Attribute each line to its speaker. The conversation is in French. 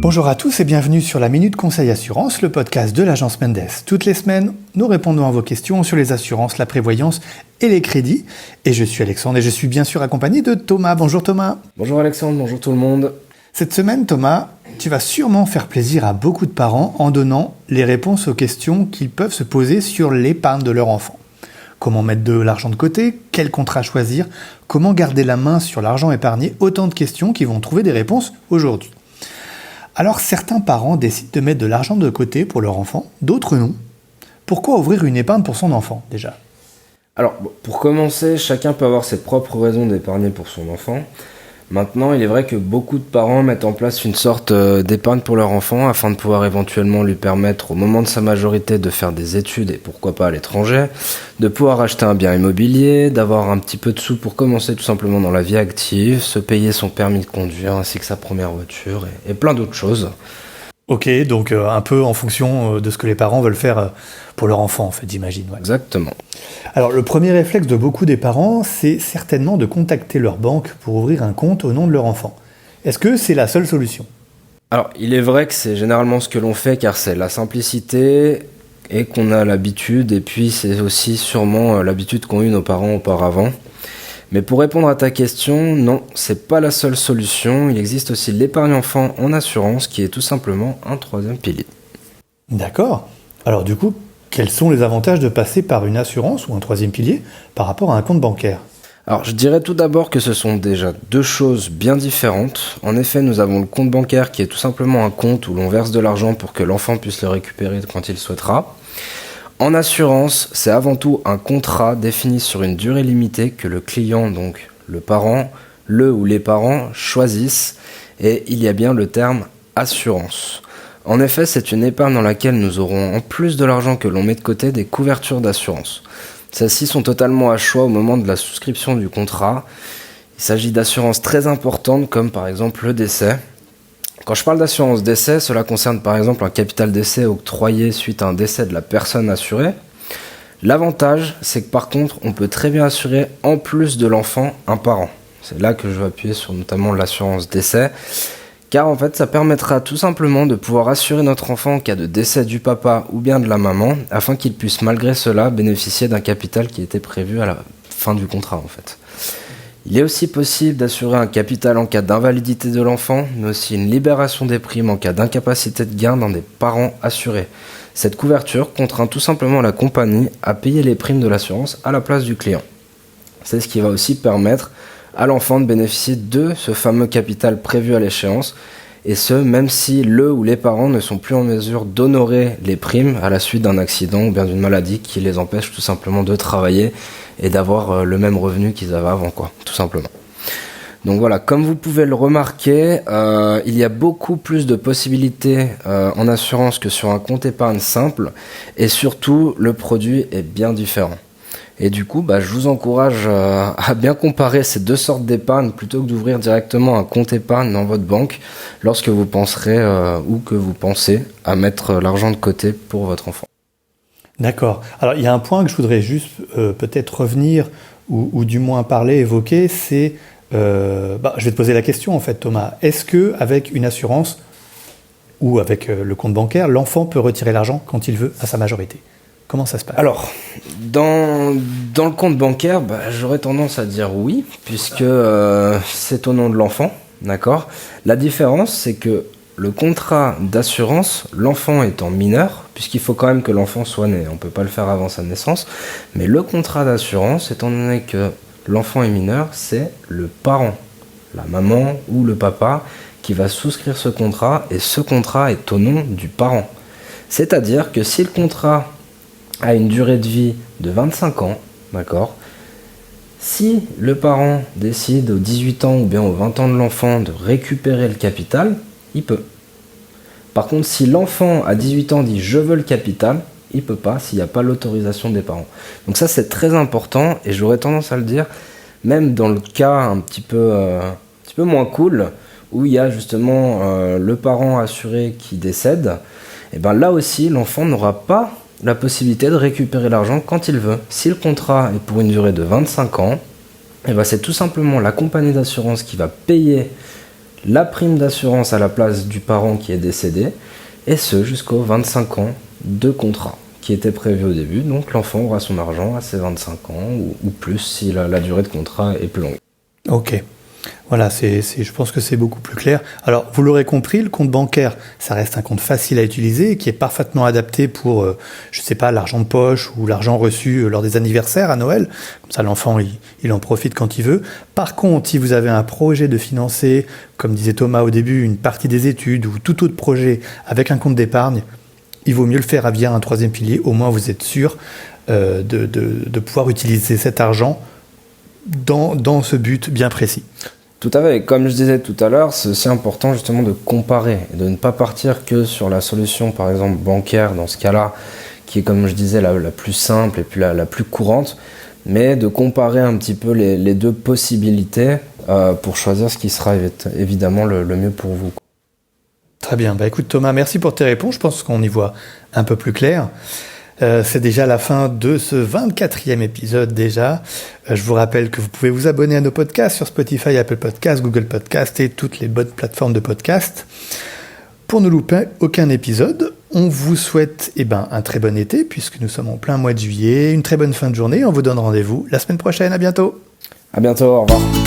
Speaker 1: Bonjour à tous et bienvenue sur la Minute Conseil Assurance, le podcast de l'agence Mendes. Toutes les semaines, nous répondons à vos questions sur les assurances, la prévoyance et les crédits. Et je suis Alexandre et je suis bien sûr accompagné de Thomas. Bonjour Thomas.
Speaker 2: Bonjour Alexandre, bonjour tout le monde.
Speaker 1: Cette semaine, Thomas, tu vas sûrement faire plaisir à beaucoup de parents en donnant les réponses aux questions qu'ils peuvent se poser sur l'épargne de leur enfant. Comment mettre de l'argent de côté? Quel contrat choisir? Comment garder la main sur l'argent épargné? Autant de questions qui vont trouver des réponses aujourd'hui. Alors certains parents décident de mettre de l'argent de côté pour leur enfant, d'autres non. Pourquoi ouvrir une épargne pour son enfant déjà?
Speaker 2: Alors pour commencer, chacun peut avoir ses propres raisons d'épargner pour son enfant. Maintenant, il est vrai que beaucoup de parents mettent en place une sorte d'épargne pour leur enfant afin de pouvoir éventuellement lui permettre au moment de sa majorité de faire des études et pourquoi pas à l'étranger, de pouvoir acheter un bien immobilier, d'avoir un petit peu de sous pour commencer tout simplement dans la vie active, se payer son permis de conduire ainsi que sa première voiture et plein d'autres choses.
Speaker 1: Ok, donc un peu en fonction de ce que les parents veulent faire pour leur enfant en fait, j'imagine. Ouais.
Speaker 2: Exactement.
Speaker 1: Alors le premier réflexe de beaucoup des parents, c'est certainement de contacter leur banque pour ouvrir un compte au nom de leur enfant. Est-ce que c'est la seule solution?
Speaker 2: Alors, il est vrai que c'est généralement ce que l'on fait car c'est la simplicité et qu'on a l'habitude et puis c'est aussi sûrement l'habitude qu'ont eu nos parents auparavant. Mais pour répondre à ta question, non, c'est pas la seule solution. Il existe aussi l'épargne enfant en assurance qui est tout simplement un troisième pilier.
Speaker 1: D'accord. Alors du coup, quels sont les avantages de passer par une assurance ou un troisième pilier par rapport à un compte bancaire?
Speaker 2: Alors, je dirais tout d'abord que ce sont déjà deux choses bien différentes. En effet, nous avons le compte bancaire qui est tout simplement un compte où l'on verse de l'argent pour que l'enfant puisse le récupérer quand il souhaitera. En assurance, c'est avant tout un contrat défini sur une durée limitée que le client, donc le parent, le ou les parents choisissent et il y a bien le terme assurance. En effet, c'est une épargne dans laquelle nous aurons en plus de l'argent que l'on met de côté des couvertures d'assurance. Celles-ci sont totalement à choix au moment de la souscription du contrat. Il s'agit d'assurances très importantes comme par exemple le décès. Quand je parle d'assurance décès, cela concerne par exemple un capital décès octroyé suite à un décès de la personne assurée. L'avantage, c'est que par contre, on peut très bien assurer en plus de l'enfant un parent. C'est là que je vais appuyer sur notamment l'assurance décès. Car en fait, ça permettra tout simplement de pouvoir assurer notre enfant en cas de décès du papa ou bien de la maman, afin qu'il puisse malgré cela bénéficier d'un capital qui était prévu à la fin du contrat en fait. Il est aussi possible d'assurer un capital en cas d'invalidité de l'enfant, mais aussi une libération des primes en cas d'incapacité de gain d'un des parents assurés. Cette couverture contraint tout simplement la compagnie à payer les primes de l'assurance à la place du client. C'est ce qui va aussi permettre à l'enfant de bénéficier de ce fameux capital prévu à l'échéance, et ce, même si le ou les parents ne sont plus en mesure d'honorer les primes à la suite d'un accident ou bien d'une maladie qui les empêche tout simplement de travailler et d'avoir le même revenu qu'ils avaient avant, tout simplement. Donc voilà, comme vous pouvez le remarquer, il y a beaucoup plus de possibilités en assurance que sur un compte épargne simple, et surtout, le produit est bien différent. Et du coup, je vous encourage à bien comparer ces deux sortes d'épargne plutôt que d'ouvrir directement un compte épargne dans votre banque lorsque vous penserez ou que vous pensez à mettre l'argent de côté pour votre enfant.
Speaker 1: D'accord. Alors il y a un point que je voudrais juste peut-être revenir ou du moins parler, évoquer, c'est... je vais te poser la question en fait Thomas. Est-ce qu'avec une assurance ou avec le compte bancaire, l'enfant peut retirer l'argent quand il veut à sa majorité? Comment ça se passe?
Speaker 2: Alors, dans le compte bancaire, j'aurais tendance à dire oui, puisque c'est au nom de l'enfant, d'accord? La différence, c'est que le contrat d'assurance, l'enfant étant mineur, puisqu'il faut quand même que l'enfant soit né, on ne peut pas le faire avant sa naissance, mais le contrat d'assurance, étant donné que l'enfant est mineur, c'est le parent, la maman ou le papa, qui va souscrire ce contrat, et ce contrat est au nom du parent. C'est-à-dire que si le contrat a une durée de vie de 25 ans, d'accord. Si le parent décide aux 18 ans ou bien aux 20 ans de l'enfant de récupérer le capital, il peut. Par contre, si l'enfant à 18 ans dit « je veux le capital », il peut pas s'il n'y a pas l'autorisation des parents. Donc ça, c'est très important et j'aurais tendance à le dire, même dans le cas un petit peu moins cool, où il y a justement le parent assuré qui décède, et là aussi, l'enfant n'aura pas la possibilité de récupérer l'argent quand il veut. Si le contrat est pour une durée de 25 ans, c'est tout simplement la compagnie d'assurance qui va payer la prime d'assurance à la place du parent qui est décédé, et ce jusqu'aux 25 ans de contrat qui était prévu au début. Donc l'enfant aura son argent à ses 25 ans ou plus si la durée de contrat est plus longue.
Speaker 1: Ok. Voilà, je pense que c'est beaucoup plus clair. Alors, vous l'aurez compris, le compte bancaire, ça reste un compte facile à utiliser et qui est parfaitement adapté pour, je sais pas, l'argent de poche ou l'argent reçu lors des anniversaires à Noël. Comme ça, l'enfant, il en profite quand il veut. Par contre, si vous avez un projet de financer, comme disait Thomas au début, une partie des études ou tout autre projet avec un compte d'épargne, il vaut mieux le faire via un troisième pilier. Au moins, vous êtes sûr de pouvoir utiliser cet argent dans ce but bien précis.
Speaker 2: Tout à fait. Comme je disais tout à l'heure, c'est aussi important justement de comparer et de ne pas partir que sur la solution, par exemple, bancaire, dans ce cas-là, qui est, comme je disais, la plus simple et puis la plus courante, mais de comparer un petit peu les deux possibilités pour choisir ce qui sera évidemment le mieux pour vous.
Speaker 1: Très bien. Écoute Thomas, merci pour tes réponses. Je pense qu'on y voit un peu plus clair. C'est déjà la fin de ce 24e épisode déjà. Je vous rappelle que vous pouvez vous abonner à nos podcasts sur Spotify, Apple Podcasts, Google Podcasts et toutes les bonnes plateformes de podcasts. Pour ne louper aucun épisode, on vous souhaite un très bon été puisque nous sommes en plein mois de juillet. Une très bonne fin de journée. On vous donne rendez-vous la semaine prochaine. À bientôt.
Speaker 2: À bientôt. Au revoir.